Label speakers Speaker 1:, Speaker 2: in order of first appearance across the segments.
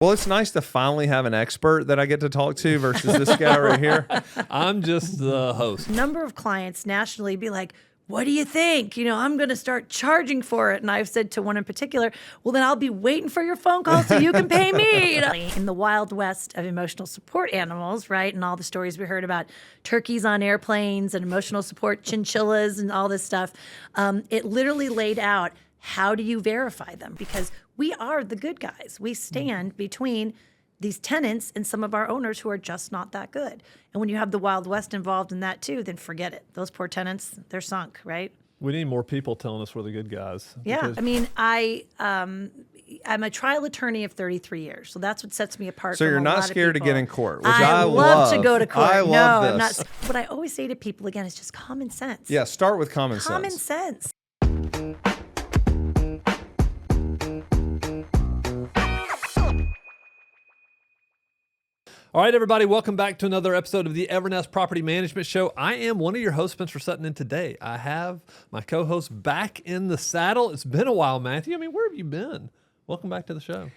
Speaker 1: Well, it's nice to finally have an expert that I get to talk to versus this guy right here.
Speaker 2: I'm just the host.
Speaker 3: Number of clients nationally be like, what do you think? I'm going to start charging for it. And I've said to one in particular, well, then I'll be waiting for your phone call so you can pay me. In the wild west of emotional support animals, right? And all the stories we heard about turkeys on airplanes and emotional support chinchillas and all this stuff, it literally laid out, how do you verify them? Because we are the good guys. We stand between these tenants and some of our owners who are just not that good. And when you have the Wild West involved in that too, then forget it. Those poor tenants, they're sunk, right?
Speaker 2: We need more people telling us we're the good guys.
Speaker 3: Yeah, I mean, I'm a trial attorney of 33 years, so that's what sets me apart.
Speaker 1: So
Speaker 3: from
Speaker 1: you're
Speaker 3: a
Speaker 1: not
Speaker 3: lot
Speaker 1: scared
Speaker 3: of
Speaker 1: to get in court, which
Speaker 3: I love to go to court.
Speaker 1: I love this.
Speaker 3: I'm not. What I always say to people again is just common sense.
Speaker 1: Yeah, start with common
Speaker 3: Common
Speaker 1: sense.
Speaker 3: sense.
Speaker 2: All right, everybody, welcome back to another episode of the Evernest Property Management Show. I am one of your hosts, Spencer Sutton, and today I have my co-host back in the saddle. It's been a while, Matthew. I mean, where have you been? Welcome back to the show.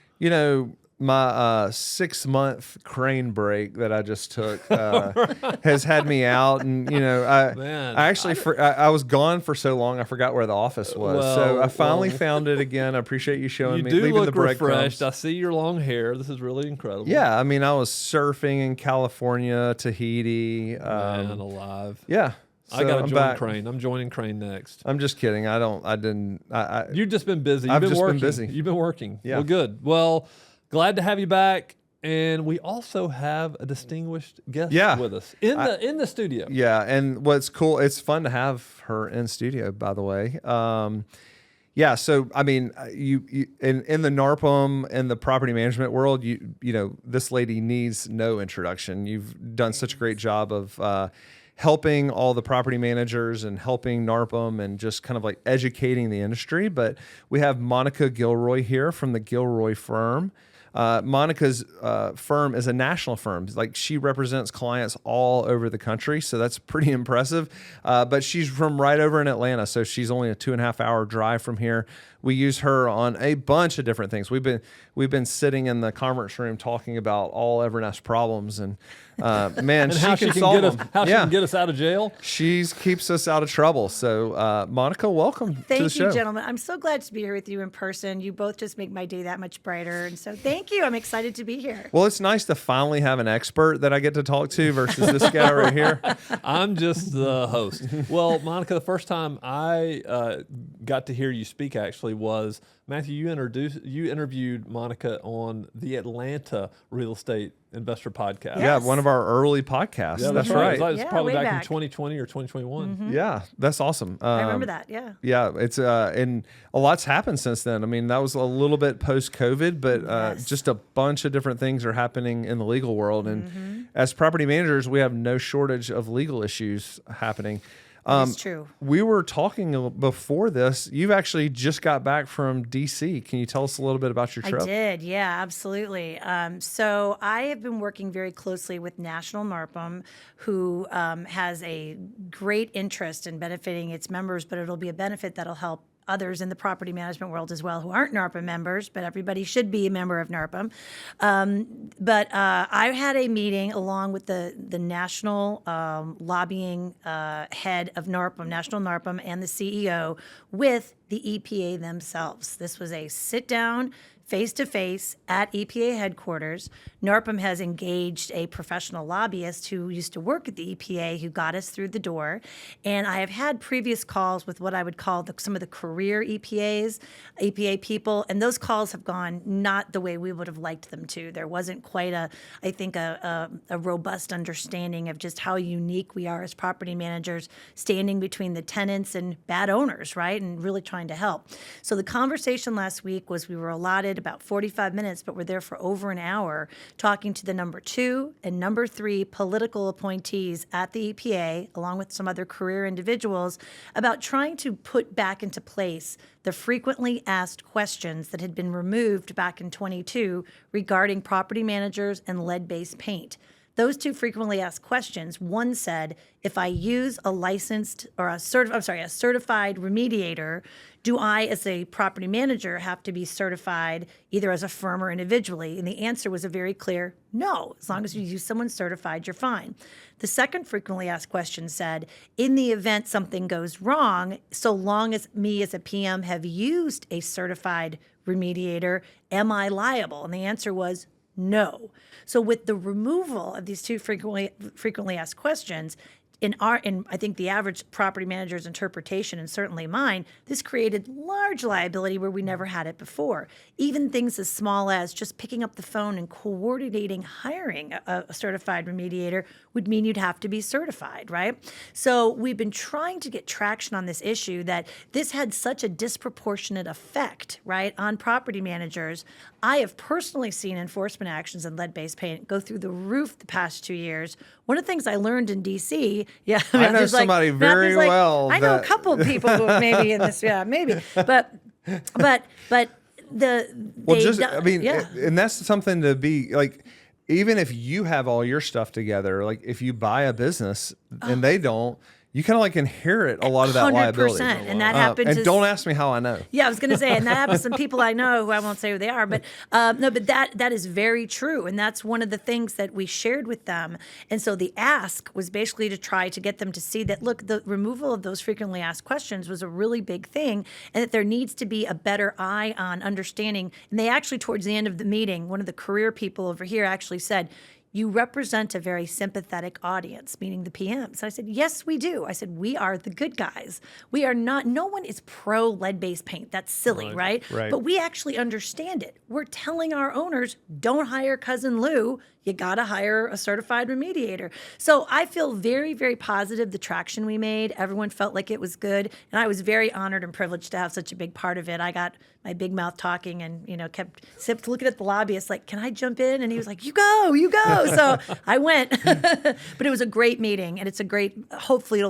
Speaker 1: My 6-month crane break that I just took has had me out, and I was gone for so long I forgot where the office was. So I finally found it again. I appreciate you showing me.
Speaker 2: You do
Speaker 1: leaving
Speaker 2: look
Speaker 1: the breadcrumbs.
Speaker 2: refreshed. I see your long hair. This is really incredible.
Speaker 1: Yeah, I mean, I was surfing in California, Tahiti.
Speaker 2: Man alive.
Speaker 1: Yeah.
Speaker 2: So I got to join Crane. I'm joining Crane next.
Speaker 1: I'm just kidding.
Speaker 2: You've just been busy.
Speaker 1: I've just
Speaker 2: been
Speaker 1: busy.
Speaker 2: You've been working.
Speaker 1: Yeah.
Speaker 2: Well, good. Well, glad to have you back. And we also have a distinguished guest with us in the studio.
Speaker 1: Yeah, and what's cool, it's fun to have her in studio, by the way. Yeah, so I mean, you in the NARPM and the property management world, you know, this lady needs no introduction. You've done such a great job of helping all the property managers and helping NARPM and just kind of like educating the industry. But we have Monica Gilroy here from the Gilroy Firm. Monica's firm is a national firm. Like, she represents clients all over the country, so that's pretty impressive. But she's from right over in Atlanta, so she's only a 2.5 hour drive from here. We use her on a bunch of different things. We've been sitting in the conference room talking about all Evernest problems, and man,
Speaker 2: and
Speaker 1: she can solve them.
Speaker 2: How she can get us out of jail.
Speaker 1: She keeps us out of trouble. So, Monica, welcome to the show.
Speaker 3: Thank you, gentlemen. I'm so glad to be here with you in person. You both just make my day that much brighter, and so thank you. I'm excited to be here.
Speaker 1: Well, it's nice to finally have an expert that I get to talk to versus this guy right here.
Speaker 2: I'm just the host. Well, Monica, the first time I got to hear you speak actually was, Matthew, you interviewed Monica on the Atlanta Real Estate Investor Podcast.
Speaker 1: Yeah, one of our early podcasts.
Speaker 2: Yeah,
Speaker 1: that's right.
Speaker 2: It's probably back in 2020 or 2021.
Speaker 3: Mm-hmm.
Speaker 1: Yeah, that's awesome.
Speaker 3: I remember that, yeah.
Speaker 1: Yeah, it's and a lot's happened since then. I mean, that was a little bit post-COVID, but just a bunch of different things are happening in the legal world. And as property managers, we have no shortage of legal issues happening.
Speaker 3: It's true.
Speaker 1: We were talking before this. You've actually just got back from D.C. Can you tell us a little bit about your trip?
Speaker 3: I did, yeah, absolutely. So I have been working very closely with National NARPM, who has a great interest in benefiting its members, but it'll be a benefit that'll help others in the property management world as well who aren't NARPM members, but everybody should be a member of NARPM. But I had a meeting along with the national lobbying head of NARPM, National NARPM, and the CEO with the EPA themselves. This was a sit-down, face-to-face at EPA headquarters. NARPM has engaged a professional lobbyist who used to work at the EPA who got us through the door. And I have had previous calls with what I would call some of the career EPA people, and those calls have gone not the way we would have liked them to. There wasn't quite a robust understanding of just how unique we are as property managers, standing between the tenants and bad owners, right? And really trying to help. So the conversation last week was, we were allotted about 45 minutes, but we're there for over an hour talking to the number 2 and number 3 political appointees at the EPA, along with some other career individuals, about trying to put back into place the frequently asked questions that had been removed back in 22 regarding property managers and lead-based paint. Those two frequently asked questions. One said, if I use a licensed or a certified remediator, do I, as a property manager, have to be certified either as a firm or individually? And the answer was a very clear no. As long as you use someone certified, you're fine. The second frequently asked question said, in the event something goes wrong, so long as me as a PM have used a certified remediator, am I liable? And the answer was no. So with the removal of these two frequently asked questions, in I think the average property manager's interpretation, and certainly mine, this created large liability where we never had it before. Even things as small as just picking up the phone and coordinating hiring a certified remediator would mean you'd have to be certified, right? So we've been trying to get traction on this issue that this had such a disproportionate effect, right, on property managers. I have personally seen enforcement actions in lead-based paint go through the roof the past 2 years. One of the things I learned in D.C.,
Speaker 1: I know somebody very well.
Speaker 3: I know a couple of people who maybe in this, maybe, but
Speaker 1: and that's something to be like. Even if you have all your stuff together, like if you buy a business and they don't, you kind of like inherit a lot of that liability.
Speaker 3: 100%, and that happens.
Speaker 1: And don't ask me how I know.
Speaker 3: Yeah, I was going to say, and that happens to some people I know who I won't say who they are, but but that is very true, and that's one of the things that we shared with them. And so the ask was basically to try to get them to see that, look, the removal of those frequently asked questions was a really big thing, and that there needs to be a better eye on understanding. And they actually, towards the end of the meeting, one of the career people over here actually said, you represent a very sympathetic audience, meaning the PMs. And I said, yes, we do. I said, we are the good guys. We are not, no one is pro lead-based paint. That's silly, right? But we actually understand it. We're telling our owners, don't hire Cousin Lou. You got to hire a certified remediator. So I feel very, very positive the traction we made. Everyone felt like it was good. And I was very honored and privileged to have such a big part of it. I got my big mouth talking and, kept looking at the lobbyist like, can I jump in? And he was like, you go. So I went. But it was a great meeting, and it's a great, hopefully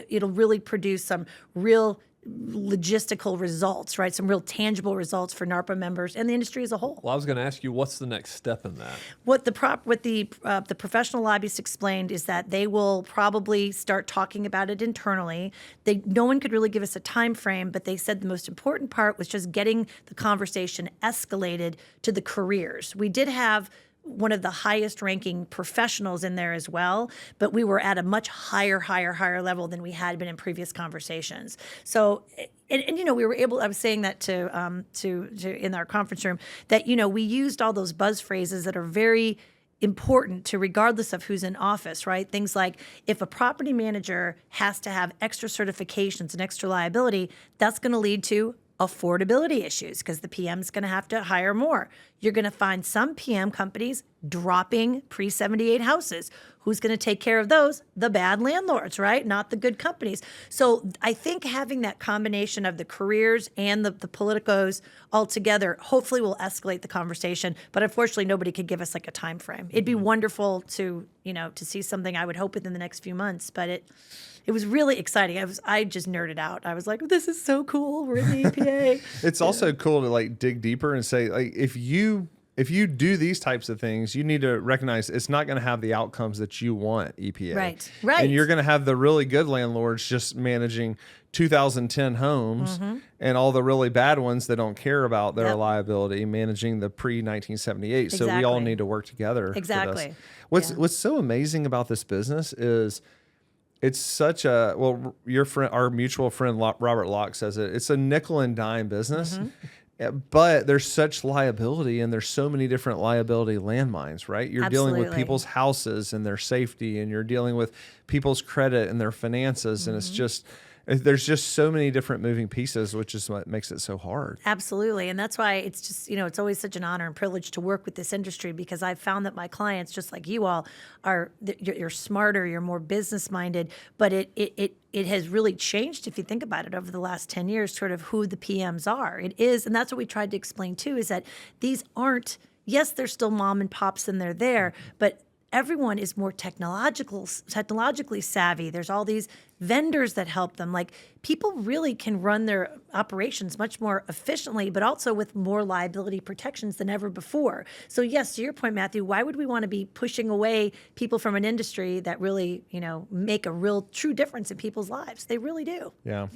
Speaker 3: it'll really produce some real logistical results, right? Some real tangible results for NARPA members and the industry as a whole.
Speaker 2: Well, I was going to ask you, what's the next step in that?
Speaker 3: What the professional lobbyists explained is that they will probably start talking about it internally. No one could really give us a time frame, but they said the most important part was just getting the conversation escalated to the careers. We did have one of the highest ranking professionals in there as well, but we were at a much higher level than we had been in previous conversations. So, and we were able, I was saying that to in our conference room, that, we used all those buzz phrases that are very important to regardless of who's in office, right? Things like, if a property manager has to have extra certifications and extra liability, that's going to lead to affordability issues because the PM's going to have to hire more. You're going to find some PM companies dropping pre-78 houses. Who's going to take care of those? The bad landlords, right? Not the good companies. So I think having that combination of the careers and the politicos all together hopefully will escalate the conversation. But unfortunately, nobody could give us like a time frame. It'd be wonderful to see something, I would hope, within the next few months. But it was really exciting. I just nerded out. I was like, this is so cool. We're in the EPA.
Speaker 1: It's also cool to like dig deeper and say, like, if you do these types of things, you need to recognize it's not going to have the outcomes that you want, EPA.
Speaker 3: Right.
Speaker 1: And you're going to have the really good landlords just managing 2010 homes and all the really bad ones that don't care about their liability managing the pre-1978.
Speaker 3: Exactly.
Speaker 1: So we all need to work together.
Speaker 3: Exactly.
Speaker 1: What's so amazing about this business is it's such a, well, your friend, our mutual friend Robert Locke says it's a nickel and dime business. But there's such liability, and there's so many different liability landmines, right? You're dealing with people's houses and their safety, and you're dealing with people's credit and their finances, and it's just, there's just so many different moving pieces, which is what makes it so hard.
Speaker 3: Absolutely. And that's why it's just, it's always such an honor and privilege to work with this industry, because I've found that my clients, just like you all, you're smarter, you're more business minded, but it has really changed, if you think about it, over the last 10 years, sort of who the PMs are. It is, and that's what we tried to explain too, is that these aren't, yes, they're still mom and pops and they're there, but everyone is more technologically savvy. There's all these vendors that help them. Like, people really can run their operations much more efficiently, but also with more liability protections than ever before. So yes, to your point, Matthew, why would we want to be pushing away people from an industry that really, make a real true difference in people's lives? They really do.
Speaker 1: Yeah.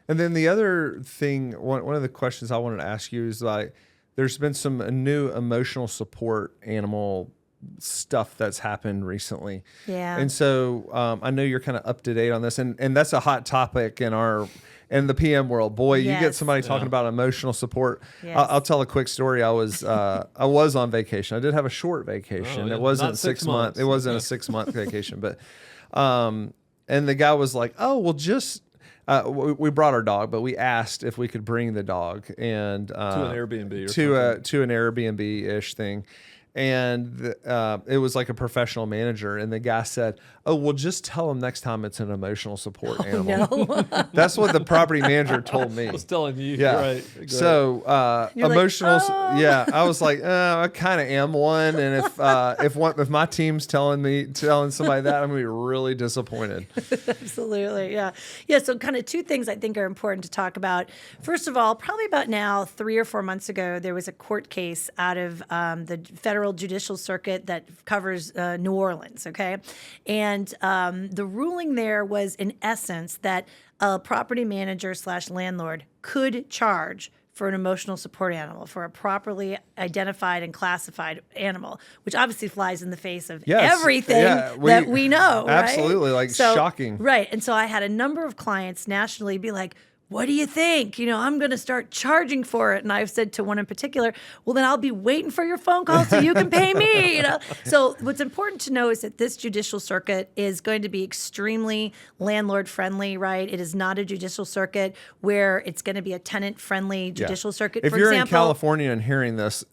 Speaker 1: And then the other thing, one of the questions I wanted to ask you is, like, there's been some new emotional support animal stuff that's happened recently.
Speaker 3: Yeah.
Speaker 1: And so I know you're kind of up to date on this, and that's a hot topic in the PM world. Boy, you get somebody talking about emotional support.
Speaker 3: Yes.
Speaker 1: I'll tell a quick story. I was on vacation. I did have a short vacation. It wasn't 6 months. It wasn't a 6 month vacation, but and the guy was like, "Oh, well, just." We brought our dog, but we asked if we could bring the dog and
Speaker 2: to an Airbnb
Speaker 1: to an Airbnb-ish thing. And it was like a professional manager. And the guy said, "Oh, well, just tell him next time it's an emotional support animal."
Speaker 3: No.
Speaker 1: That's what the property manager told me.
Speaker 2: I was telling you.
Speaker 1: Yeah.
Speaker 2: Right. Great.
Speaker 1: So
Speaker 3: You're
Speaker 1: emotional.
Speaker 3: like, "Oh."
Speaker 1: Yeah. I was like, I kind of am one. And if my team's telling somebody that, I'm going to be really disappointed.
Speaker 3: Absolutely. Yeah. Yeah. So kind of two things I think are important to talk about. First of all, probably about now 3 or 4 months ago, there was a court case out of the Federal Judicial Circuit that covers New Orleans. Okay. And the ruling there was, in essence, that a property manager / landlord could charge for an emotional support animal, for a properly identified and classified animal, which obviously flies in the face of everything that we know.
Speaker 1: Absolutely.
Speaker 3: Right?
Speaker 1: Like, shocking.
Speaker 3: Right. And so I had a number of clients nationally be like, "What do you think? I'm going to start charging for it." And I've said to one in particular, "Well, then I'll be waiting for your phone call so you can pay me." So what's important to know is that this judicial circuit is going to be extremely landlord friendly, right? It is not a judicial circuit where it's going to be a tenant friendly judicial circuit.
Speaker 1: If
Speaker 3: for
Speaker 1: you're
Speaker 3: example,
Speaker 1: in California and hearing this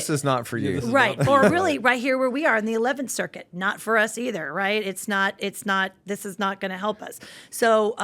Speaker 1: is not for you.
Speaker 3: Right. Or really right here where we are in the 11th Circuit. Not for us either, right? This is not going to help us. So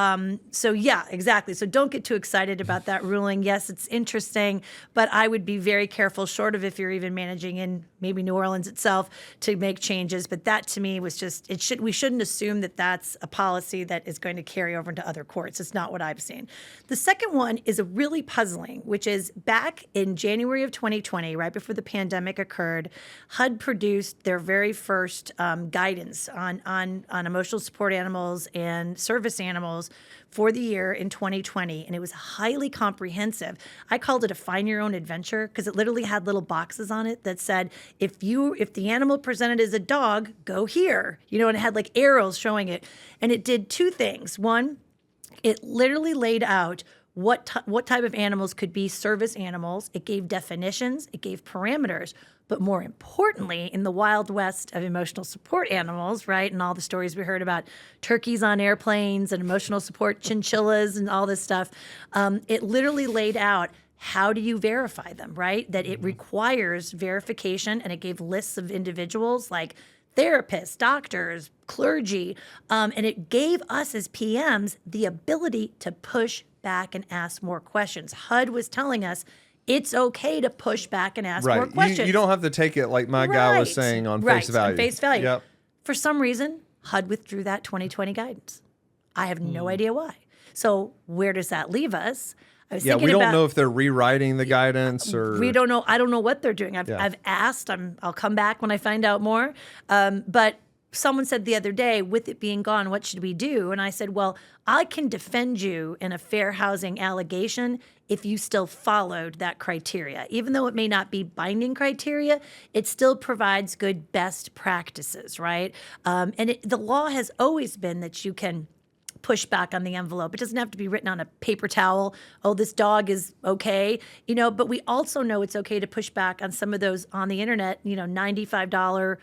Speaker 3: yeah, exactly. So don't get too excited about that ruling. Yes, it's interesting, but I would be very careful, short of if you're even managing in maybe New Orleans itself, to make changes. But that to me was just, we shouldn't assume that that's a policy that is going to carry over into other courts. It's not what I've seen. The second one is a really puzzling, which is back in January of 2020, right before the pandemic occurred, HUD produced their very first guidance on emotional support animals and service animals for the year in 2020, and it was highly comprehensive. I called it a find your own adventure because it literally had little boxes on it that said, if the animal presented as a dog, go here, and it had like arrows showing it. And it did two things. One, it literally laid out what type of animals could be service animals. It gave definitions, it gave parameters, but more importantly, in the Wild West of emotional support animals, right, and all the stories we heard about turkeys on airplanes and emotional support chinchillas and all this stuff, it literally laid out how do you verify them, right? That it requires verification, and it gave lists of individuals like therapists, doctors, clergy, and it gave us as PMs the ability to push back and ask more questions. HUD was telling us it's okay to push back and ask more questions.
Speaker 1: You don't have to take it like my guy was saying on face value.
Speaker 3: On face value.
Speaker 1: Yep.
Speaker 3: For some reason, HUD withdrew that 2020 guidance. I have no idea why. So where does that leave us? I was thinking
Speaker 1: we don't know if they're rewriting the guidance or...
Speaker 3: We don't know. I don't know what they're doing. I've asked. I'll come back when I find out more. But someone said the other day, with it being gone, what should we do? And I said, well, I can defend you in a fair housing allegation if you still followed that criteria. Even though it may not be binding criteria, it still provides good best practices, right? And the law has always been that you can push back on the envelope. It doesn't have to be written on a paper towel. Oh, this dog is okay. But we also know it's okay to push back on some of those on the internet, $95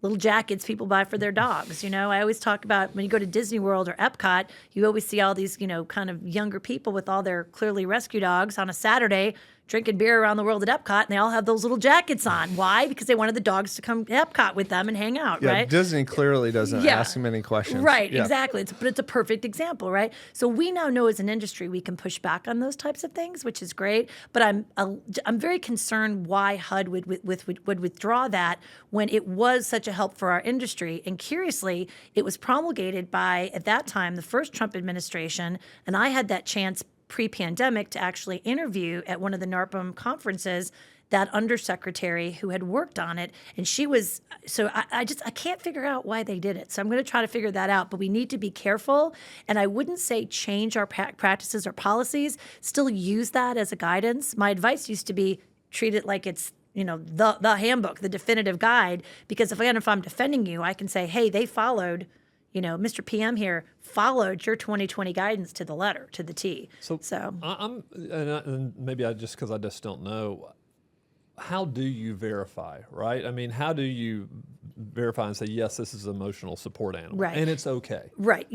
Speaker 3: little jackets people buy for their dogs. I always talk about when you go to Disney World or Epcot, you always see all these, kind of younger people with all their clearly rescue dogs on a Saturday drinking beer around the world at Epcot, and they all have those little jackets on. Why? Because they wanted the dogs to come to Epcot with them and hang out,
Speaker 1: Yeah,
Speaker 3: right?
Speaker 1: Disney clearly doesn't ask him any questions.
Speaker 3: Right,
Speaker 1: Yeah.
Speaker 3: exactly. But it's a perfect example, right? So we now know as an industry we can push back on those types of things, which is great. But I'm very concerned why HUD would withdraw that when it was such a help for our industry. And curiously, it was promulgated by, at that time, the first Trump administration, and I had that chance pre-pandemic to actually interview at one of the NARPM conferences that undersecretary who had worked on it. And she was, so I can't figure out why they did it. So I'm going to try to figure that out, but we need to be careful. And I wouldn't say change our practices or policies, still use that as a guidance. My advice used to be treat it like it's, the handbook, the definitive guide, because if I'm defending you, I can say, hey, they followed, Mr. PM here followed your 2020 guidance to the letter, to the T. So
Speaker 2: and maybe because I just don't know, how do you verify, right? I mean, how do you verify and say, yes, this is an emotional support animal,
Speaker 3: right,
Speaker 2: and it's okay?
Speaker 3: Right.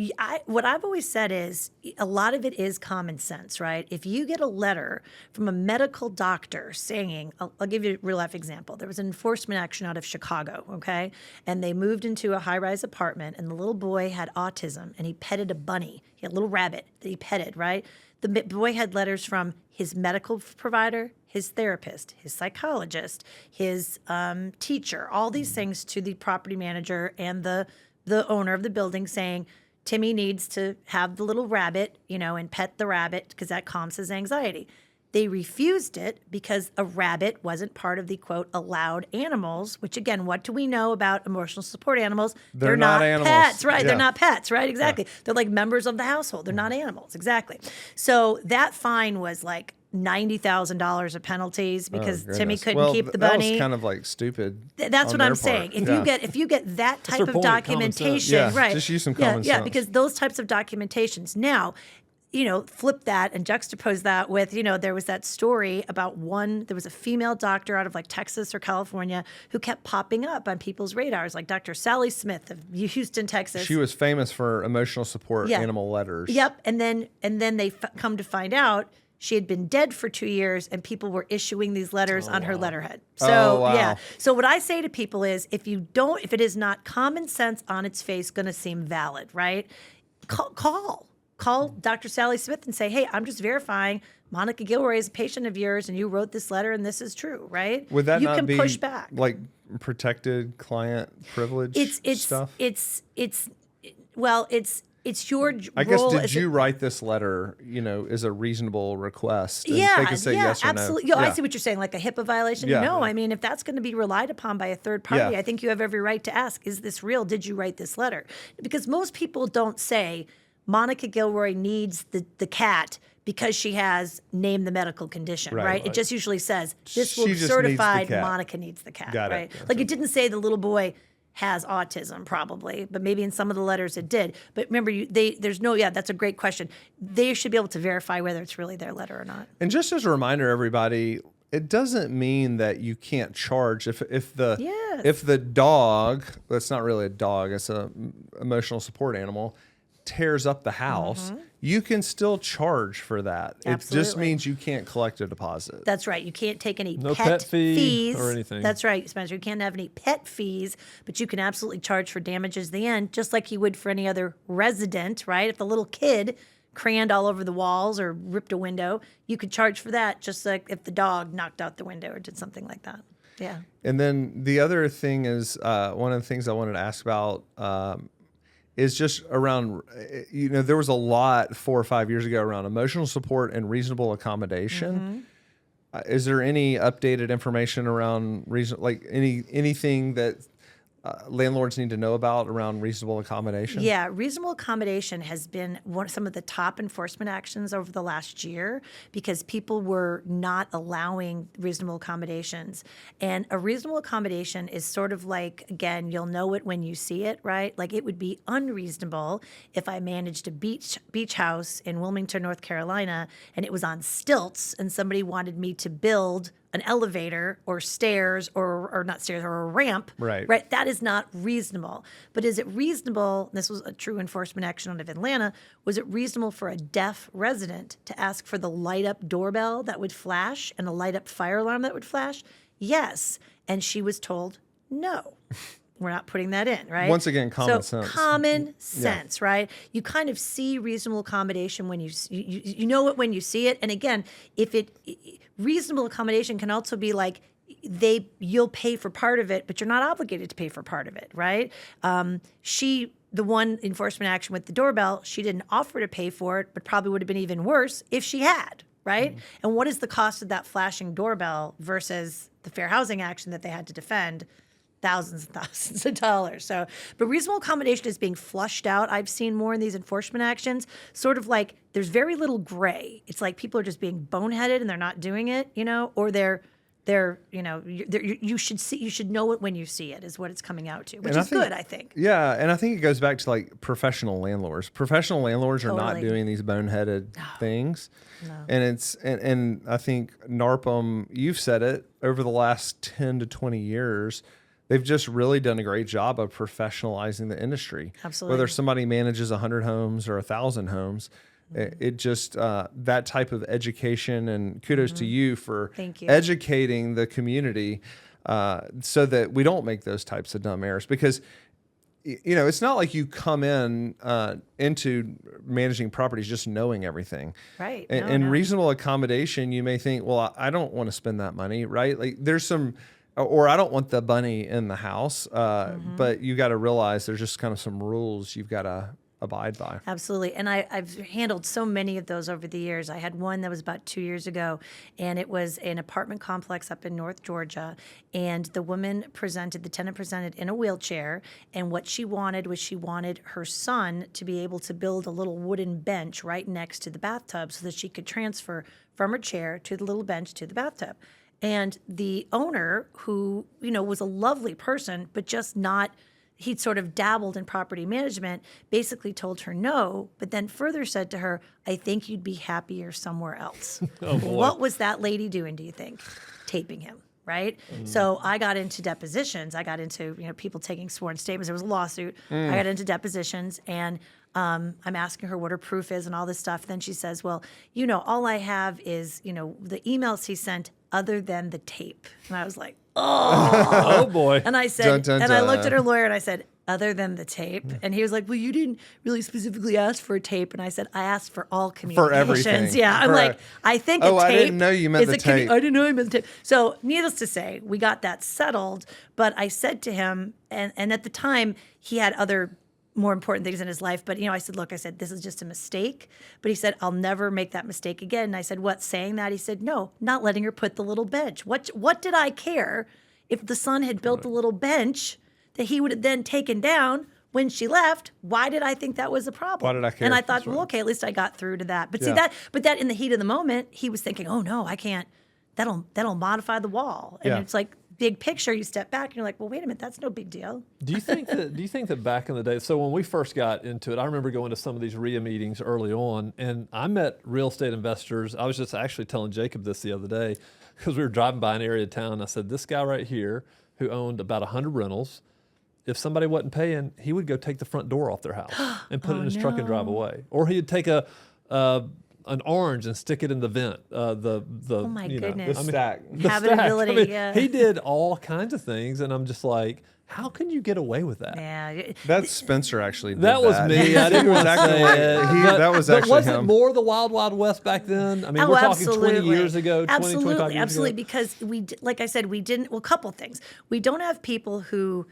Speaker 3: What I've always said is a lot of it is common sense, right? If you get a letter from a medical doctor saying, I'll give you a real life example. There was an enforcement action out of Chicago, okay? And they moved into a high-rise apartment, and the little boy had autism, and he petted a bunny. He had a little rabbit that he petted, right? The boy had letters from his medical provider, his therapist, his psychologist, his teacher, all these things to the property manager and the owner of the building saying, Timmy needs to have the little rabbit, and pet the rabbit because that calms his anxiety. They refused it because a rabbit wasn't part of the, quote, allowed animals, which, again, what do we know about emotional support animals?
Speaker 1: They're not animals.
Speaker 3: Pets, right?
Speaker 1: Yeah.
Speaker 3: They're not pets, right? Exactly. Yeah. They're like members of the household. They're not animals. Exactly. So that fine was like $90,000 of penalties because Timmy couldn't keep the bunny.
Speaker 1: That was kind of like stupid.
Speaker 3: That's what I'm saying. If you get that type of documentation, right?
Speaker 1: Just use some common sense.
Speaker 3: Yeah, because those types of documentations now, flip that and juxtapose that with, there was that story about there was a female doctor out of like Texas or California who kept popping up on people's radars, like Dr. Sally Smith of Houston, Texas.
Speaker 1: She was famous for emotional support animal letters.
Speaker 3: Yep. And then they come to find out she had been dead for 2 years and people were issuing these letters on her letterhead. So, yeah. So what I say to people is if it is not common sense on its face going to seem valid, right? Call Dr. Sally Smith and say, hey, I'm just verifying Monica Gilroy is a patient of yours and you wrote this letter and this is true, right?
Speaker 1: Would that
Speaker 3: you
Speaker 1: not
Speaker 3: can
Speaker 1: be
Speaker 3: push back.
Speaker 1: Like protected client privilege stuff?
Speaker 3: It's your role.
Speaker 1: I guess, did you write this letter, is a reasonable request? And they can say yes or
Speaker 3: absolutely.
Speaker 1: no.
Speaker 3: I see what you're saying, like a HIPAA violation.
Speaker 1: Yeah.
Speaker 3: No, I mean, if that's going to be relied upon by a third party, I think you have every right to ask, is this real? Did you write this letter? Because most people don't say, Monica Gilroy needs the cat because she has named the medical condition, right? It just usually says, this will certified Monica needs the cat,
Speaker 1: Got
Speaker 3: right?
Speaker 1: It.
Speaker 3: Like it didn't say the little boy has autism probably, but maybe in some of the letters it did. But remember, that's a great question. They should be able to verify whether it's really their letter or not.
Speaker 1: And just as a reminder, everybody, it doesn't mean that you can't charge if the dog, that's not really a dog, it's an emotional support animal, tears up the house, you can still charge for that.
Speaker 3: Absolutely.
Speaker 1: It just means you can't collect a deposit.
Speaker 3: That's right. You can't take any
Speaker 2: pet fees or anything.
Speaker 3: That's right, Spencer. You can't have any pet fees, but you can absolutely charge for damages at the end, just like you would for any other resident, right? If the little kid crayoned all over the walls or ripped a window, you could charge for that, just like if the dog knocked out the window or did something like that. Yeah.
Speaker 1: And then the other thing is, one of the things I wanted to ask about is just around, there was a lot 4 or 5 years ago around emotional support and reasonable accommodation. Is there any updated information around anything that landlords need to know about around reasonable accommodation?
Speaker 3: Yeah, reasonable accommodation has been some of the top enforcement actions over the last year because people were not allowing reasonable accommodations. And a reasonable accommodation is sort of like, again, you'll know it when you see it, right? Like it would be unreasonable if I managed a beach house in Wilmington, North Carolina, and it was on stilts and somebody wanted me to build an elevator or stairs or not stairs or a ramp,
Speaker 1: Right.
Speaker 3: That is not reasonable. But is it reasonable? This was a true enforcement action out of Atlanta. Was it reasonable for a deaf resident to ask for the light up doorbell that would flash and a light up fire alarm that would flash? Yes. And she was told, no, we're not putting that in, right?
Speaker 1: Once again, common sense.
Speaker 3: Common sense, right? You kind of see reasonable accommodation when you know it when you see it. And again, reasonable accommodation can also be like you'll pay for part of it, but you're not obligated to pay for part of it, right? The one enforcement action with the doorbell, she didn't offer to pay for it, but probably would have been even worse if she had, right? And what is the cost of that flashing doorbell versus the fair housing action that they had to defend? Thousands and thousands of dollars. So, but reasonable accommodation is being flushed out. I've seen more in these enforcement actions, sort of like there's very little gray. It's like people are just being boneheaded and they're not doing it, or you should know it when you see it is what it's coming out to, which is good, I think.
Speaker 1: Yeah, and I think it goes back to like professional landlords. Professional landlords are not
Speaker 3: Totally.
Speaker 1: doing these boneheaded things.
Speaker 3: No.
Speaker 1: And I think NARPM, you've said it, over the last 10 to 20 years, they've just really done a great job of professionalizing the industry.
Speaker 3: Absolutely.
Speaker 1: Whether somebody manages 100 homes or 1,000 homes, it just, that type of education, and kudos to you for
Speaker 3: Thank you.
Speaker 1: educating the community so that we don't make those types of dumb errors. Because, it's not like you come into managing properties just knowing everything.
Speaker 3: Right.
Speaker 1: And reasonable accommodation, you may think, well, I don't want to spend that money, right? Like there's some... Or I don't want the bunny in the house, but you got to realize there's just kind of some rules you've got to abide by.
Speaker 3: Absolutely. And I've handled so many of those over the years. I had one that was about 2 years ago, and it was an apartment complex up in North Georgia. And the tenant presented in a wheelchair. And what she wanted was her son to be able to build a little wooden bench right next to the bathtub so that she could transfer from her chair to the little bench to the bathtub. And the owner, who, was a lovely person, but just not, he'd sort of dabbled in property management, basically told her no, but then further said to her, I think you'd be happier somewhere else.
Speaker 2: Oh, boy.
Speaker 3: What was that lady doing, do you think? Taping him, right? So I got into depositions. I got into, people taking sworn statements. There was a lawsuit. I got into depositions, and I'm asking her what her proof is and all this stuff. Then she says, well, all I have is, the emails he sent other than the tape. And I was like,
Speaker 2: Oh boy.
Speaker 3: and I said,
Speaker 1: Dun, dun,
Speaker 3: and I
Speaker 1: dun.
Speaker 3: looked at her lawyer and I said, other than the tape. And he was like, well, you didn't really specifically ask for a tape. And I said, I asked for all communications.
Speaker 1: everything.
Speaker 3: Yeah. I'm
Speaker 1: For
Speaker 3: like, I think a tape.
Speaker 1: I didn't know you meant
Speaker 3: is
Speaker 1: the
Speaker 3: a commu-
Speaker 1: tape.
Speaker 3: I didn't know you meant the tape. So needless to say, we got that settled. But I said to him, and at the time, he had other more important things in his life. But, I said, look, this is just a mistake. But he said, I'll never make that mistake again. And I said, what, saying that? He said, no, not letting her put the little bench. What did I care if the son had built the little bench that he would have then taken down when she left? Why did I think that was a problem?
Speaker 1: Why did I care?
Speaker 3: And I thought,
Speaker 1: That's right.
Speaker 3: well, okay, at least I got through to that. But
Speaker 1: Yeah.
Speaker 3: but that in the heat of the moment, he was thinking, oh no, I can't, that'll modify the wall. And
Speaker 1: Yeah.
Speaker 3: it's like, big picture, you step back and you're like, well, wait a minute, that's no big deal.
Speaker 2: Do you think that back in the day, so when we first got into it, I remember going to some of these RIA meetings early on, and I met real estate investors. I was just actually telling Jacob this the other day because we were driving by an area of town. I said, this guy right here who owned about 100 rentals, if somebody wasn't paying, he would go take the front door off their house and put it in his truck and drive away. Or he'd take an orange and stick it in the vent. Oh
Speaker 3: my goodness.
Speaker 1: The stack.
Speaker 2: the
Speaker 3: Habitability,
Speaker 2: stack.
Speaker 3: yeah.
Speaker 2: He did all kinds of things, and I'm just like, how can you get away with that?
Speaker 3: Yeah.
Speaker 1: That's Spencer actually did
Speaker 2: That was me. I didn't want to
Speaker 1: exactly
Speaker 2: say it.
Speaker 1: that was
Speaker 2: but
Speaker 1: actually
Speaker 2: was
Speaker 1: him.
Speaker 2: it more the wild, wild west back then? I mean,
Speaker 3: Oh,
Speaker 2: we're talking 20
Speaker 3: absolutely.
Speaker 2: years ago, 20, 25 years
Speaker 3: Absolutely,
Speaker 2: ago.
Speaker 3: because like I said, we didn't, well, a couple things. We don't have people who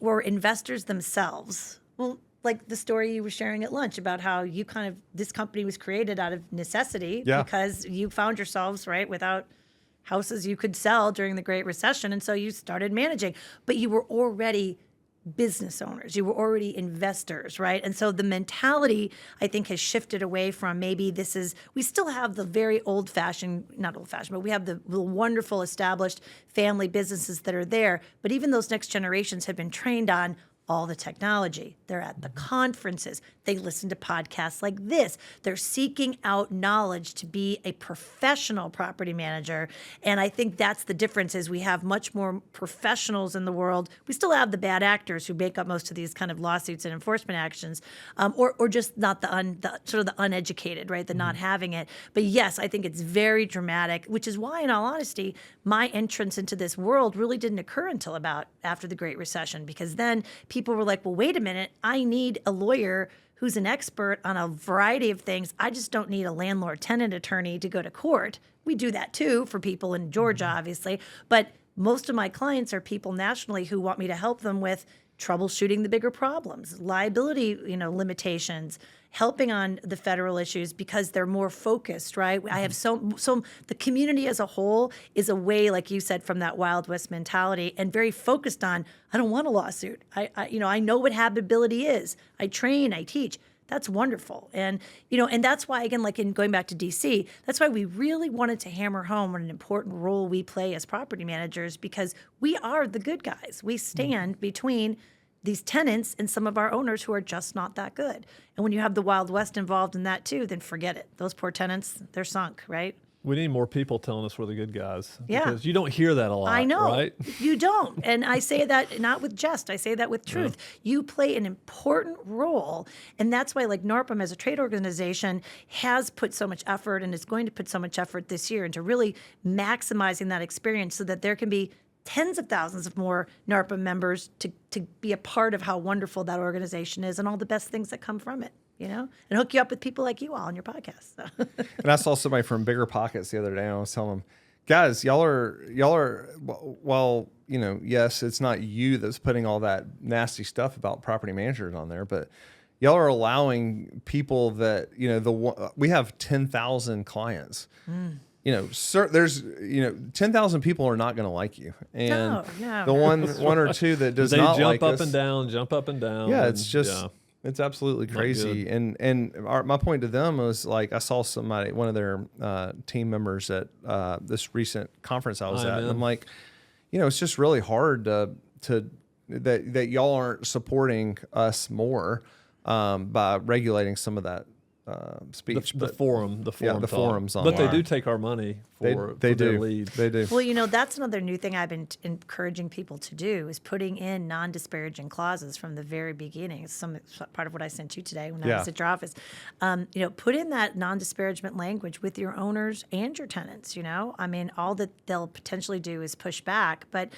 Speaker 3: were investors themselves. Well, like the story you were sharing at lunch about how you this company was created out of necessity because you found yourselves, right, without houses you could sell during the Great Recession. And so you started managing, but you were already business owners. You were already investors, right? And so the mentality, I think, has shifted away from maybe we still have the very not old fashioned, but we have the wonderful established family businesses that are there. But even those next generations have been trained on all the technology. They're at the conferences. They listen to podcasts like this. They're seeking out knowledge to be a professional property manager. And I think that's the difference is we have much more professionals in the world. We still have the bad actors who make up most of these kind of lawsuits and enforcement actions, or just not the sort of the uneducated, right? The not having it. But yes, I think it's very dramatic, which is why, in all honesty, my entrance into this world really didn't occur until about after the Great Recession, because then people were like, well, wait a minute, I need a lawyer who's an expert on a variety of things. I just don't need a landlord-tenant attorney to go to court. We do that too for people in Georgia, obviously. But most of my clients are people nationally who want me to help them with troubleshooting the bigger problems, liability, limitations, helping on the federal issues because they're more focused, right? I have so the community as a whole is away, like you said, from that Wild West mentality and very focused on, I don't want a lawsuit. I know what habitability is. I train, I teach. That's wonderful. And, and that's why, again, like in going back to DC, that's why we really wanted to hammer home what an important role we play as property managers, because we are the good guys. We stand between these tenants and some of our owners who are just not that good. And when you have the Wild West involved in that too, then forget it. Those poor tenants, they're sunk, right?
Speaker 2: We need more people telling us we're the good guys.
Speaker 3: Yeah.
Speaker 2: Because you don't hear that a lot,
Speaker 3: I know.
Speaker 2: right?
Speaker 3: You don't. And I say that not with jest. I say that with truth. Yeah. You play an important role. And that's why, like, NARPM as a trade organization has put so much effort and is going to put so much effort this year into really maximizing that experience so that there can be tens of thousands of more NARPM members to be a part of how wonderful that organization is and all the best things that come from it. And hook you up with people like you all on your podcast. So.
Speaker 1: And I saw somebody from Bigger Pockets the other day, and I was telling them, guys, y'all are, well, yes, it's not you that's putting all that nasty stuff about property managers on there, but y'all are allowing people that, we have 10,000 clients. There's 10,000 people are not going to like you, and
Speaker 3: no.
Speaker 1: the one or two that does
Speaker 2: they
Speaker 1: not like
Speaker 2: jump
Speaker 1: us,
Speaker 2: jump up and down.
Speaker 1: Yeah, it's just it's absolutely crazy. And my point to them was, like, I saw one of their team members at this recent conference I was at, and I'm like, it's just really hard that y'all aren't supporting us more by regulating some of that speech.
Speaker 2: The forums on.
Speaker 1: But
Speaker 2: they do take our money for their lead.
Speaker 1: They do.
Speaker 3: Well, that's another new thing I've been encouraging people to do is putting in non-disparaging clauses from the very beginning. It's part of what I sent you today when I was at your office. Put in that non-disparagement language with your owners and your tenants. All that they'll potentially do is push back, but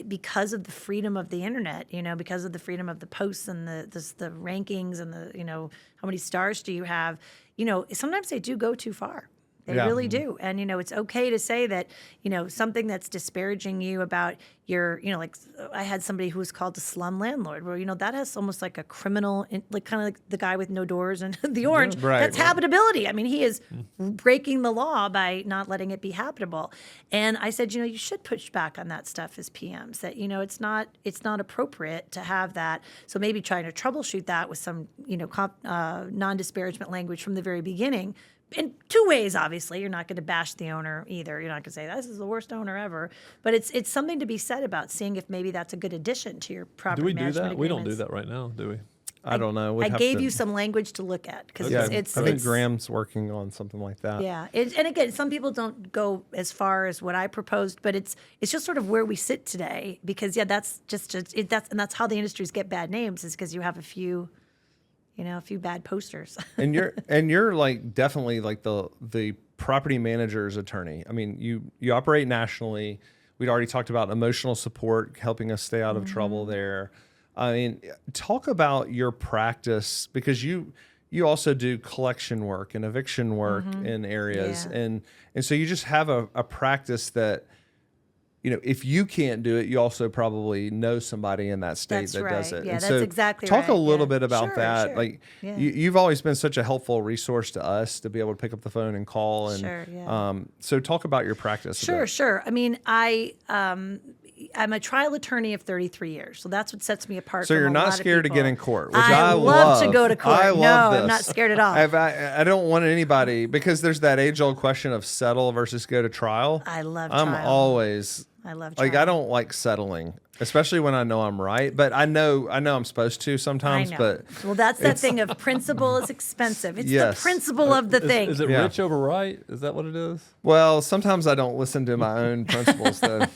Speaker 3: because of the freedom of the internet, because of the freedom of the posts and the rankings and the how many stars do you have? Sometimes they do go too far. They really do. And, it's okay to say that, something that's disparaging you about your, like I had somebody who was called a slum landlord where, that has almost like a criminal, like kind of like the guy with no doors and the orange.
Speaker 1: Right,
Speaker 3: that's habitability. I mean, he is breaking the law by not letting it be habitable. And I said, you should push back on that stuff as PMs, that, it's not appropriate to have that. So maybe trying to troubleshoot that with some, non-disparagement language from the very beginning. In two ways, obviously. You're not going to bash the owner either. You're not going to say, this is the worst owner ever. But it's something to be said about seeing if maybe that's a good addition to your property management agreements.
Speaker 2: We don't do that right now, do we?
Speaker 1: I don't know.
Speaker 3: I gave you some language to look at.
Speaker 1: I think Graham's working on something like that.
Speaker 3: Yeah. And again, some people don't go as far as what I proposed, but it's just sort of where we sit today. Because, that's that's how the industries get bad names, is because you have a few bad posters.
Speaker 1: and you're like definitely like the property manager's attorney. I mean, you operate nationally. We'd already talked about emotional support, helping us stay out of trouble there. I mean, talk about your practice, because you also do collection work and eviction work in areas. And so you just have a practice that, if you can't do it, you also probably know somebody in that state that does it.
Speaker 3: Yeah,
Speaker 1: and
Speaker 3: that's
Speaker 1: so
Speaker 3: exactly
Speaker 1: talk
Speaker 3: right.
Speaker 1: a little bit about that.
Speaker 3: Sure.
Speaker 1: Like you've always been such a helpful resource to us to be able to pick up the phone and call. And so talk about your practice.
Speaker 3: Sure. I mean, I'm a trial attorney of 33 years, so that's what sets me apart.
Speaker 1: So
Speaker 3: from
Speaker 1: you're
Speaker 3: a
Speaker 1: not
Speaker 3: lot
Speaker 1: scared
Speaker 3: of
Speaker 1: to get in court, which
Speaker 3: I love to go to court.
Speaker 1: I love this.
Speaker 3: I'm not scared at all.
Speaker 1: I don't want anybody, because there's that age-old question of settle versus go to trial.
Speaker 3: I love trial.
Speaker 1: I love trial.
Speaker 3: I don't like settling.
Speaker 1: especially when I know I'm right. But I know I'm supposed to
Speaker 3: I
Speaker 1: sometimes.
Speaker 3: know.
Speaker 1: But
Speaker 3: Well, that's that thing of principle is expensive. It's
Speaker 1: Yes.
Speaker 3: the principle of the thing.
Speaker 2: Is it
Speaker 1: Yeah.
Speaker 2: rich over right? Is that what it is?
Speaker 1: well, sometimes I don't listen to my own principles though.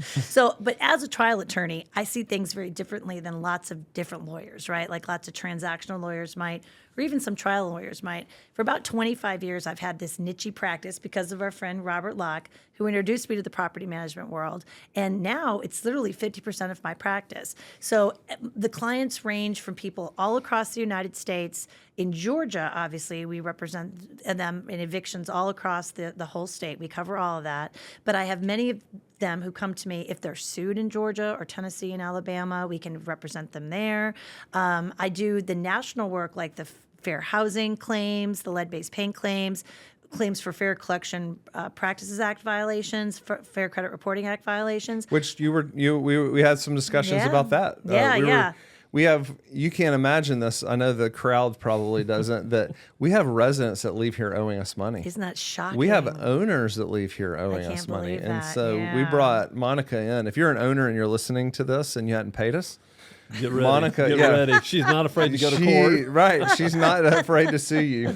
Speaker 3: So, but as a trial attorney, I see things very differently than lots of different lawyers, right? Like lots of transactional lawyers might, or even some trial lawyers might. For about 25 years, I've had this niche practice because of our friend Robert Locke, who introduced me to the property management world. And now it's literally 50% of my practice. So the clients range from people all across the United States. In Georgia, obviously, we represent them in evictions all across the whole state. We cover all of that. But I have many of them who come to me if they're sued in Georgia or Tennessee and Alabama. We can represent them there. I do the national work like the fair housing claims, the lead-based paint claims, claims for Fair Collection Practices Act violations, Fair Credit Reporting Act violations.
Speaker 1: Which we had some discussions
Speaker 3: Yeah.
Speaker 1: about that.
Speaker 3: Yeah.
Speaker 1: We have, you can't imagine this. I know the crowd probably doesn't, that we have residents that leave here owing us money.
Speaker 3: Isn't that shocking?
Speaker 1: We have owners that leave here owing
Speaker 3: can't
Speaker 1: us money.
Speaker 3: believe
Speaker 1: And
Speaker 3: that,
Speaker 1: so we
Speaker 3: yeah.
Speaker 1: brought Monica in. If you're an owner and you're listening to this and you hadn't paid us,
Speaker 2: Get ready.
Speaker 1: Monica,
Speaker 2: Get
Speaker 1: yeah.
Speaker 2: ready. She's not afraid to go to court.
Speaker 1: Right. She's not afraid to sue you.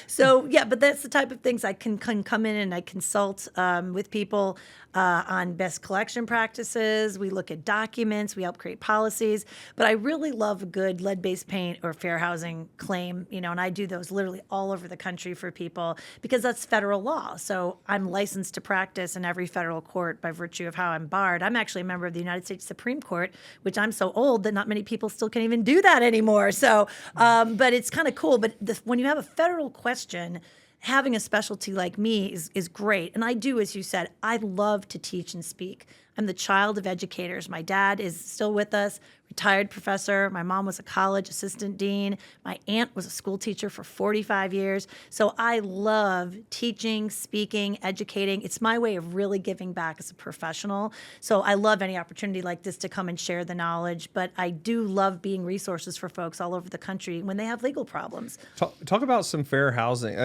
Speaker 3: So yeah, but that's the type of things I can come in and I consult with people on best collection practices. We look at documents. We help create policies. But I really love a good lead-based paint or fair housing claim, and I do those literally all over the country for people because that's federal law. So I'm licensed to practice in every federal court by virtue of how I'm barred. I'm actually a member of the United States Supreme Court, which I'm so old that not many people still can even do that anymore. So, but it's kind of cool. But when you have a federal question, having a specialty like me is great. And I do, as you said, I love to teach and speak. I'm the child of educators. My dad is still with us, retired professor. My mom was a college assistant dean. My aunt was a school teacher for 45 years. So I love teaching, speaking, educating. It's my way of really giving back as a professional. So I love any opportunity like this to come and share the knowledge. But I do love being resources for folks all over the country when they have legal problems.
Speaker 1: Talk about some fair housing.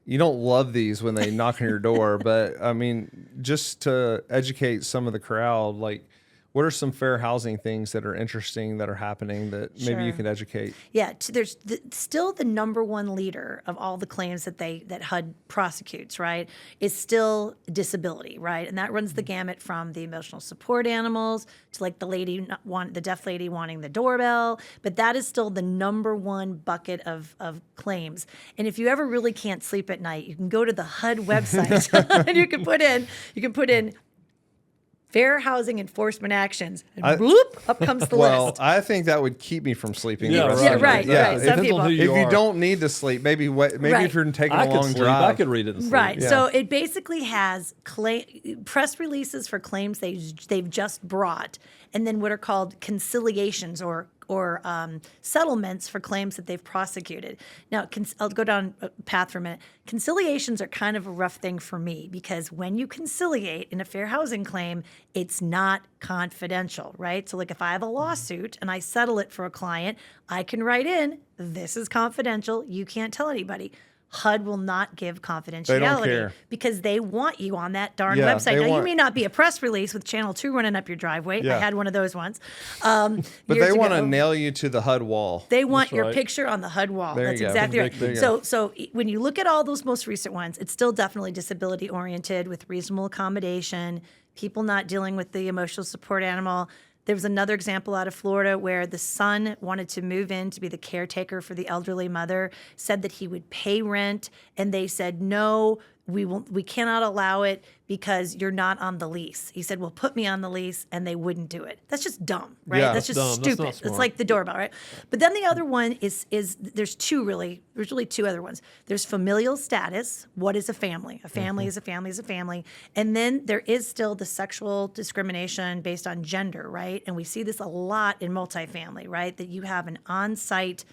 Speaker 1: You don't love these when they knock on your door, but I mean, just to educate some of the crowd, like, what are some fair housing things that are interesting that are happening that maybe you
Speaker 3: Sure.
Speaker 1: can educate?
Speaker 3: Yeah, there's still the number one leader of all the claims that HUD prosecutes, right, is still disability, right? And that runs the gamut from the emotional support animals to like the deaf lady wanting the doorbell. But that is still the number one bucket of claims. And if you ever really can't sleep at night, you can go to the HUD website and you can put in fair housing enforcement actions, and bloop, up comes the
Speaker 1: Well,
Speaker 3: list.
Speaker 1: I think that would keep me from sleeping.
Speaker 2: Yeah,
Speaker 1: the rest
Speaker 2: right.
Speaker 1: of
Speaker 3: right,
Speaker 1: it. Yeah.
Speaker 3: right.
Speaker 1: If,
Speaker 3: Some
Speaker 2: Depends
Speaker 3: people-
Speaker 2: on who
Speaker 1: if you
Speaker 2: are.
Speaker 1: don't need to sleep, maybe
Speaker 3: Right.
Speaker 1: if you're taking
Speaker 2: I
Speaker 1: a
Speaker 2: could
Speaker 1: long
Speaker 2: sleep.
Speaker 1: drive.
Speaker 2: I could read it and sleep.
Speaker 3: Right.
Speaker 1: Yeah.
Speaker 3: So it basically has press releases for claims they've just brought, and then what are called conciliations or settlements for claims that they've prosecuted. Now, I'll go down a path for a minute. Conciliations are kind of a rough thing for me because when you conciliate in a fair housing claim, it's not confidential, right? So like if I have a lawsuit and I settle it for a client, I can write in, this is confidential, you can't tell anybody. HUD will not give confidentiality
Speaker 1: care.
Speaker 3: because they want you on that darn
Speaker 1: Yeah,
Speaker 3: website.
Speaker 1: they
Speaker 3: Now, you
Speaker 1: want-
Speaker 3: may not be a press release with Channel 2 running up your driveway.
Speaker 1: Yeah.
Speaker 3: I had one of those once.
Speaker 1: But
Speaker 3: years
Speaker 1: they want to
Speaker 3: ago.
Speaker 1: nail you to the HUD wall.
Speaker 3: They want
Speaker 2: That's
Speaker 3: your
Speaker 2: right.
Speaker 3: picture on the HUD wall.
Speaker 1: There
Speaker 3: That's
Speaker 1: you go.
Speaker 3: exactly right.
Speaker 1: There you go.
Speaker 3: So when you look at all those most recent ones, it's still definitely disability oriented with reasonable accommodation, people not dealing with the emotional support animal. There was another example out of Florida where the son wanted to move in to be the caretaker for the elderly mother, said that he would pay rent, and they said, no, we cannot allow it because you're not on the lease. He said, well, put me on the lease, and they wouldn't do it. That's just dumb, right?
Speaker 1: Yeah.
Speaker 3: That's just
Speaker 2: Dumb. That's
Speaker 3: stupid.
Speaker 2: not
Speaker 3: It's
Speaker 2: smart.
Speaker 3: like the doorbell, right? But then the other one is there's really two other ones. There's familial status. What is a family? A family is a family is a family. And then there is still the sexual discrimination based on gender, right? And we see this a lot in multifamily, right? That you have an on-site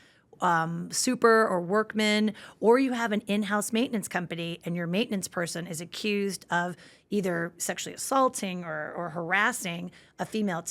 Speaker 3: super or workman, or you have an in-house maintenance company and your maintenance person is accused of either sexually assaulting or harassing a female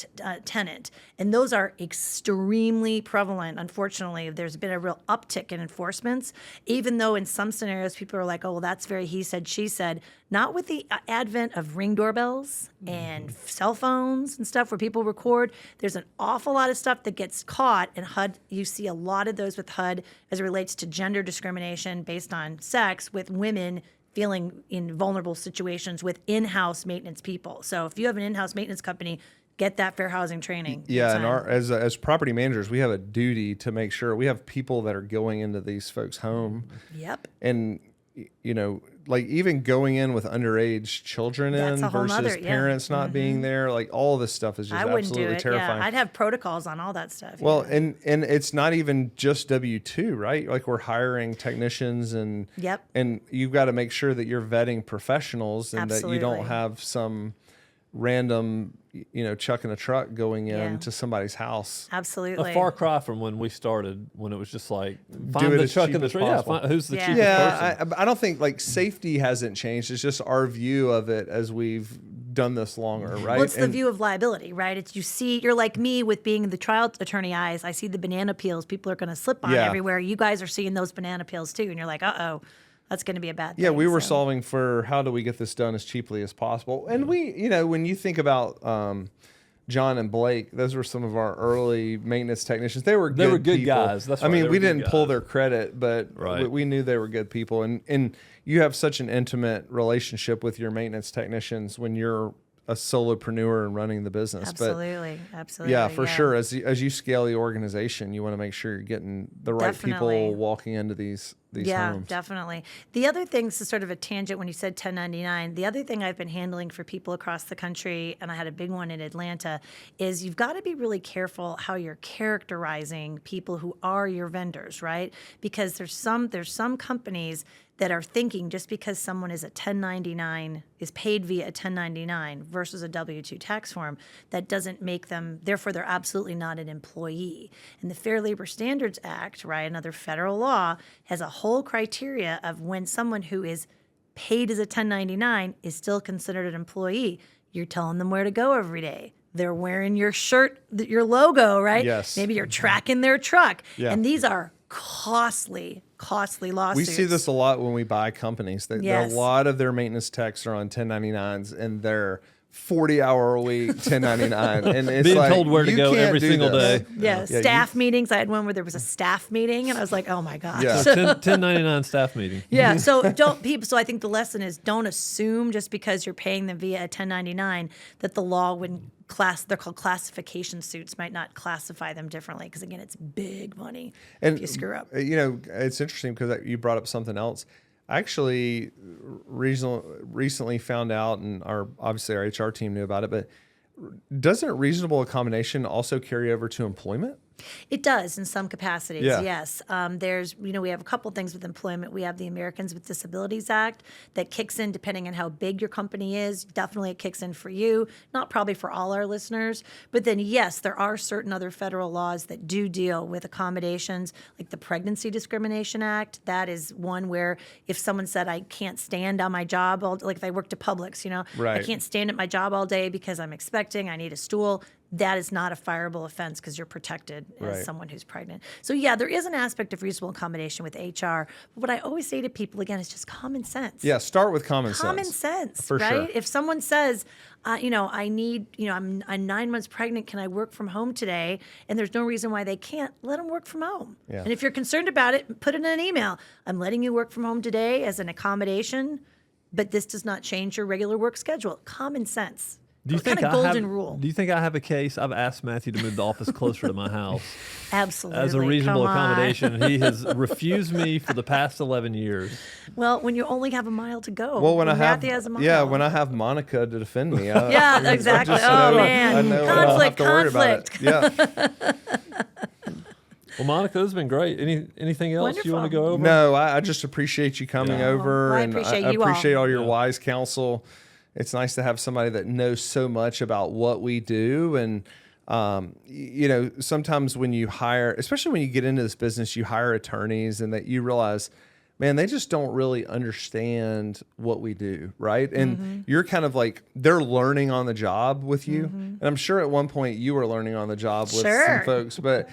Speaker 3: tenant. And those are extremely prevalent. Unfortunately, there's been a real uptick in enforcements, even though in some scenarios people are like, oh, well, that's very he said, she said. Not with the advent of Ring doorbells and cell phones and stuff where people record. There's an awful lot of stuff that gets caught, and HUD, you see a lot of those with HUD as it relates to gender discrimination based on sex with women feeling in vulnerable situations with in-house maintenance people. So if you have an in-house maintenance company, get that fair housing training.
Speaker 1: Yeah, and as property managers, we have a duty to make sure we have people that are going into these folks' home.
Speaker 3: Yep.
Speaker 1: And like even going in with underage children
Speaker 3: That's a whole
Speaker 1: versus
Speaker 3: nother,
Speaker 1: parents not being there, like all this stuff is just
Speaker 3: I wouldn't do
Speaker 1: absolutely
Speaker 3: it.
Speaker 1: terrifying.
Speaker 3: Yeah, I'd have protocols on all that stuff.
Speaker 1: Well, and it's not even just W-2, right? Like we're hiring technicians and you've got to make sure that you're vetting professionals and that you don't have some random, chuck in a truck going in to somebody's house.
Speaker 3: Absolutely.
Speaker 2: A far cry from when we started, when it was just like, find the truck in the street. Yeah, who's the cheapest person?
Speaker 1: I don't think like safety hasn't changed. It's just our view of it as we've done this longer, right?
Speaker 3: Well, it's the view of liability, right? It's you're like me with being the trial attorney eyes. I see the banana peels people are going to slip on everywhere. You guys are seeing those banana peels too, and you're like, uh-oh. That's going to be a bad thing.
Speaker 1: Yeah, we were solving for how do we get this done as cheaply as possible. And we, when you think about John and Blake, those were some of our early maintenance technicians. They were good people.
Speaker 2: Guys. That's right.
Speaker 1: I mean, we didn't pull their credit, but we knew they were good people. And you have such an intimate relationship with your maintenance technicians when you're a solopreneur and running the business.
Speaker 3: Absolutely.
Speaker 1: Yeah, for sure. As you scale the organization, you want to make sure you're getting the right people walking into these homes.
Speaker 3: Yeah, definitely. The other thing, this is sort of a tangent when you said 1099, the other thing I've been handling for people across the country, and I had a big one in Atlanta, is you've got to be really careful how you're characterizing people who are your vendors, right? Because there's some companies that are thinking just because someone is a 1099, is paid via a 1099 versus a W-2 tax form, that doesn't make them, therefore they're absolutely not an employee. And the Fair Labor Standards Act, right, another federal law, has a whole criteria of when someone who is paid as a 1099 is still considered an employee. You're telling them where to go every day. They're wearing your shirt, your logo, right?
Speaker 1: Yes.
Speaker 3: Maybe you're tracking their truck.
Speaker 1: Yeah.
Speaker 3: And these are costly lawsuits.
Speaker 1: We see this a lot when we buy companies. A lot of their maintenance techs are on 1099s, and they're 40-hour-a-week 1099, and it's
Speaker 2: being
Speaker 1: like,
Speaker 2: told where to go every single day.
Speaker 3: Yeah, staff meetings. I had one where there was a staff meeting, and I was like, "Oh my gosh!"
Speaker 1: Yeah.
Speaker 2: So 1099 staff meeting.
Speaker 3: Yeah. So So I think the lesson is don't assume just because you're paying them via a 1099 that the law wouldn't they're called classification suits, might not classify them differently, because again, it's big money if you screw up.
Speaker 1: It's interesting because you brought up something else. I actually recently found out, and obviously our HR team knew about it, but doesn't reasonable accommodation also carry over to employment?
Speaker 3: It does in some capacities,
Speaker 1: Yeah.
Speaker 3: yes. There's, we have a couple things with employment. We have the Americans with Disabilities Act that kicks in depending on how big your company is. Definitely it kicks in for you, not probably for all our listeners. But then, yes, there are certain other federal laws that do deal with accommodations, like the Pregnancy Discrimination Act. That is one where if someone said, I can't stand on my job, like if I worked at Publix, I can't stand at my job all day because I'm expecting, I need a stool. That is not a fireable offense because you're protected as someone who's pregnant. So, yeah, there is an aspect of reasonable accommodation with HR. But what I always say to people, again, is just common sense.
Speaker 1: Yeah, start with common sense.
Speaker 3: Common sense,
Speaker 1: For
Speaker 3: right?
Speaker 1: sure.
Speaker 3: If someone says, I need, I'm 9 months pregnant, can I work from home today? And there's no reason why they can't, let them work from home.
Speaker 1: Yeah.
Speaker 3: And if you're concerned about it, put it in an email. I'm letting you work from home today as an accommodation, but this does not change your regular work schedule. Common sense.
Speaker 2: Do you think
Speaker 3: golden rule?
Speaker 2: Do you think I have a case? I've asked Matthew to move the office closer to my house.
Speaker 3: Absolutely.
Speaker 2: As a reasonable
Speaker 3: Come on.
Speaker 2: accommodation. He has refused me for the past 11 years.
Speaker 3: Well, when you only have a mile to go.
Speaker 1: Well, when
Speaker 3: Matthew has a mile.
Speaker 1: when I have Monica to defend me.
Speaker 3: Yeah, exactly. Man.
Speaker 1: I don't have to worry about it. Yeah.
Speaker 2: Well, Monica, this has been great. Anything else you want to go over?
Speaker 1: No, I just appreciate you coming over,
Speaker 3: Well, I
Speaker 1: and
Speaker 3: appreciate
Speaker 1: I
Speaker 3: you
Speaker 1: appreciate
Speaker 3: all.
Speaker 1: all your wise counsel. It's nice to have somebody that knows so much about what we do. And, sometimes when you hire, especially when you get into this business, you hire attorneys and that you realize man, they just don't really understand what we do, right? And you're kind of like, they're learning on the job with you. And I'm sure at one point you were learning on the job with some folks, but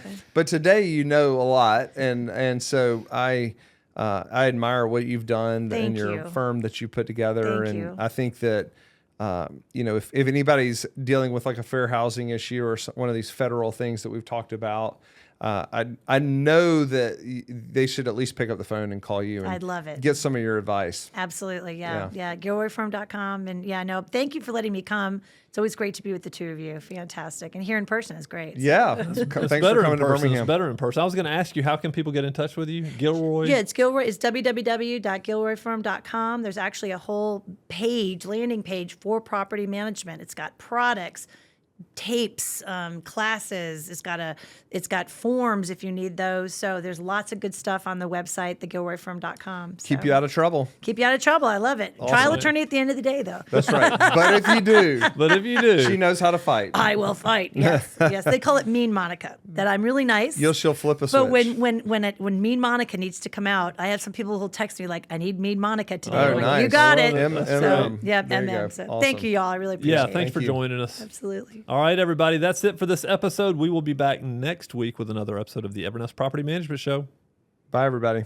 Speaker 1: today you know a lot. And so I admire what you've done and your firm that you put together. I think that, if anybody's dealing with like a fair housing issue or one of these federal things that we've talked about, I know that they should at least pick up the phone and call you. And
Speaker 3: I'd love it.
Speaker 1: Get some of your advice.
Speaker 3: Absolutely. Yeah. GilroyFirm.com. And no, thank you for letting me come. It's always great to be with the two of you. Fantastic. And here in person is great.
Speaker 1: Yeah. Thanks for coming to Birmingham.
Speaker 2: It's better in person. I was going to ask you, how can people get in touch with you? Gilroy?
Speaker 3: Yeah, it's Gilroy. It's www.gilroyfirm.com. There's actually a whole landing page for property management. It's got products, tapes, classes. It's got forms if you need those. So there's lots of good stuff on the website, thegilroyfirm.com. So
Speaker 1: Keep you out of trouble.
Speaker 3: Keep you out of trouble. I love it.
Speaker 1: Awesome.
Speaker 3: Trial attorney at the end of the day, though.
Speaker 1: That's right. But if you do,
Speaker 2: she
Speaker 1: knows how to fight.
Speaker 3: I will fight. Yes, yes. They call it Mean Monica. That I'm really nice.
Speaker 1: She'll flip a switch.
Speaker 3: But when Mean Monica needs to come out, I have some people who'll text me like, "I need Mean Monica today."
Speaker 1: Oh,
Speaker 3: I'm like,
Speaker 1: nice.
Speaker 3: You got it.
Speaker 1: M.
Speaker 3: Yeah,
Speaker 1: There you
Speaker 3: MM.
Speaker 1: go.
Speaker 3: So
Speaker 1: Awesome.
Speaker 3: thank you, y'all. I really appreciate it.
Speaker 2: Yeah, thanks for joining us.
Speaker 3: Absolutely.
Speaker 2: All right, everybody. That's it for this episode. We will be back next week with another episode of the Evernest Property Management Show.
Speaker 1: Bye, everybody.